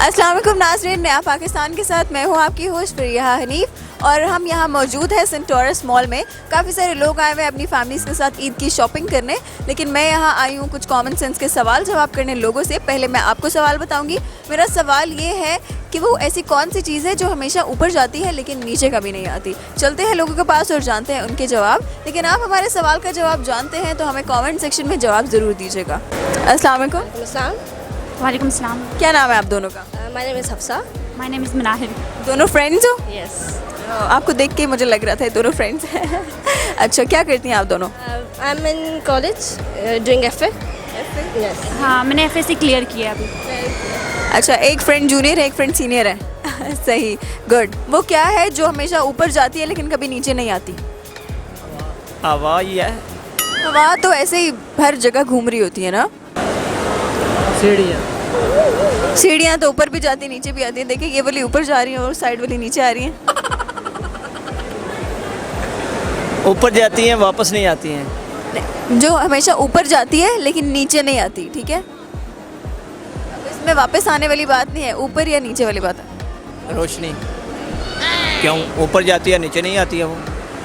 अस्सलाम वालेकुम नाज़रीन, नया पाकिस्तान के साथ मैं हूँ आपकी होस्ट प्रिया हनीफ और हम यहाँ मौजूद है सेंटोरस मॉल में। काफ़ी सारे लोग आए हुए हैं अपनी फैमिलीज़ के साथ ईद की शॉपिंग करने, लेकिन मैं यहाँ आई हूँ कुछ कॉमन सेंस के सवाल जवाब करने लोगों से। पहले मैं आपको सवाल बताऊँगी। मेरा सवाल ये है कि वो ऐसी कौन सी चीज़ है जो हमेशा ऊपर जाती है लेकिन नीचे कभी नहीं आती। चलते हैं लोगों के पास और जानते हैं उनके जवाब। लेकिन आप हमारे सवाल का जवाब जानते हैं तो हमें कमेंट सेक्शन में जवाब ज़रूर दीजिएगा। अस्सलाम वालेकुम। वालेकुम सलाम। क्या नाम है आप दोनों का? My name is Hafsa. My name is Manahir. दोनों फ्रेंड्स हो? Yes. आपको देख के मुझे लग रहा था ये दोनों फ्रेंड्स हैं। अच्छा, क्या करती हैं आप दोनों? I'm in college doing FA. Yes. हाँ, मैंने FSC क्लियर किया अभी। अच्छा, एक फ्रेंड जूनियर है, एक फ्रेंड सीनियर है। सही, गुड। वो क्या है जो हमेशा ऊपर जाती है लेकिन कभी नीचे नहीं आती? हवा ही है। हवा तो ऐसे ही हर जगह घूम रही होती है ना। सीढ़ियाँ तो ऊपर भी जाती है नीचे भी आती है। देखिए, ये वाली ऊपर जा रही है और साइड वाली नीचे आ रही है। ऊपर जाती हैं वापस नहीं आती हैं। जो हमेशा ऊपर जाती है लेकिन नीचे नहीं आती, ठीक है। अब इसमें वापस आने वाली बात नहीं है, ऊपर या नीचे वाली बात है। रोशनी। क्यों ऊपर जाती है नीचे नहीं आती है? वो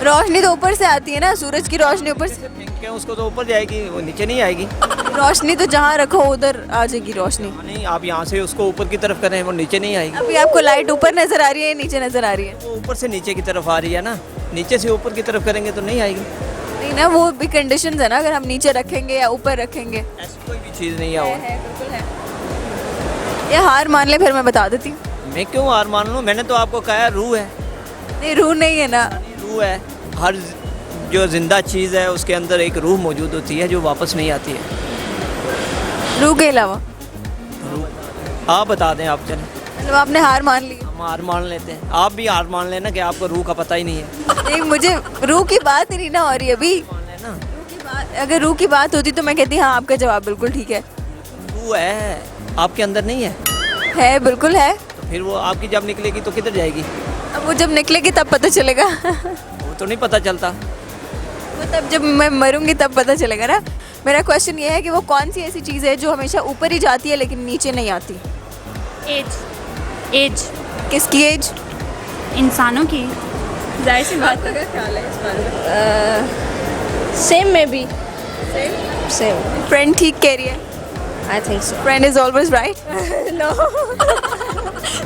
रोशनी तो ऊपर से आती है ना, सूरज की रोशनी ऊपर से। क्यों उसको तो ऊपर जाएगी, वो नीचे नहीं आएगी। रोशनी तो जहाँ रखो उधर आ जाएगी रोशनी। नहीं, आप यहाँ से उसको ऊपर की तरफ करें वो नीचे नहीं आएगी। अभी आपको लाइट ऊपर नजर आ रही है, नीचे नजर आ रही है? वो ऊपर से नीचे की तरफ आ रही है ना, नीचे से ऊपर की तरफ करेंगे तो नहीं आएगी। नहीं ना, वो भी कंडीशंस है ना, अगर हम नीचे रखेंगे या ऊपर रखेंगे। ऐसी कोई भी चीज़ नहीं है वो। बिल्कुल है। ये हार मान ले, फिर मैं बता देती हूँ। मैं क्यों हार मान लूँ? मैंने तो आपको कहा रूह है। नहीं, रूह नहीं है ना। रूह है। हर जो जिंदा चीज़ है उसके अंदर एक रूह मौजूद होती है जो वापस नहीं आती है। रूह के अलावा आप बता दें, आप चलें। मतलब आपने हार मान ली? हम हार मान लेते हैं, आप भी हार मान लेना कि आपको रूह का पता ही नहीं है। नहीं, मुझे रूह की बात ही नहीं ना हो रही अभी। मान लेना। रूह की बात, अगर रूह की बात होती तो मैं कहती हाँ, आपका जवाब बिल्कुल ठीक है। रूह है, आपके अंदर नहीं है। है, बिल्कुल है। तो फिर वो आपकी जब निकलेगी तो किधर जाएगी? अब वो जब निकलेगी तब पता चलेगा। वो तो नहीं पता चलता। वो तब जब मैं मरूंगी तब पता चलेगा ना। मेरा क्वेश्चन ये है कि वो कौन सी ऐसी चीज़ है जो हमेशा ऊपर ही जाती है लेकिन नीचे नहीं आती? एज। एज किसकी एज? इंसानों की। जाहिर सी बात है। ख्याल है इस बारे में? Same maybe. Same. फ्रेंड ठीक कह रही है। I think so. Friend is always right. No.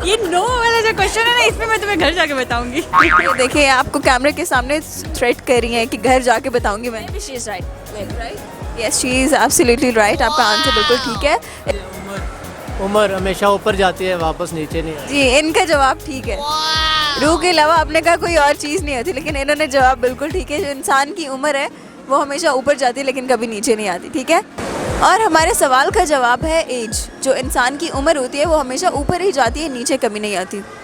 ये नो वाला जो क्वेश्चन है ना, इसमें मैं तुम्हें घर जाके बताऊंगी। ये देखिए, आपको कैमरे के सामने थ्रेट कर रही हैं कि घर जाके बताऊंगी मैं। Maybe she is right. Maybe. Right? Yes, she is absolutely right. आपका आंसर बिल्कुल ठीक है। उम्र हमेशा ऊपर जाती है वापस नीचे नहीं आती। जी, इनका जवाब ठीक है। रूह के अलावा आपने कहा कोई और चीज़ नहीं होती, लेकिन इन्होंने जवाब बिल्कुल ठीक है। जो इंसान की उम्र है वो हमेशा ऊपर जाती है लेकिन कभी नीचे नहीं आती, ठीक है। और हमारे सवाल का जवाब है एज। जो इंसान की उम्र होती है वो हमेशा ऊपर ही जाती है, नीचे कभी नहीं आती।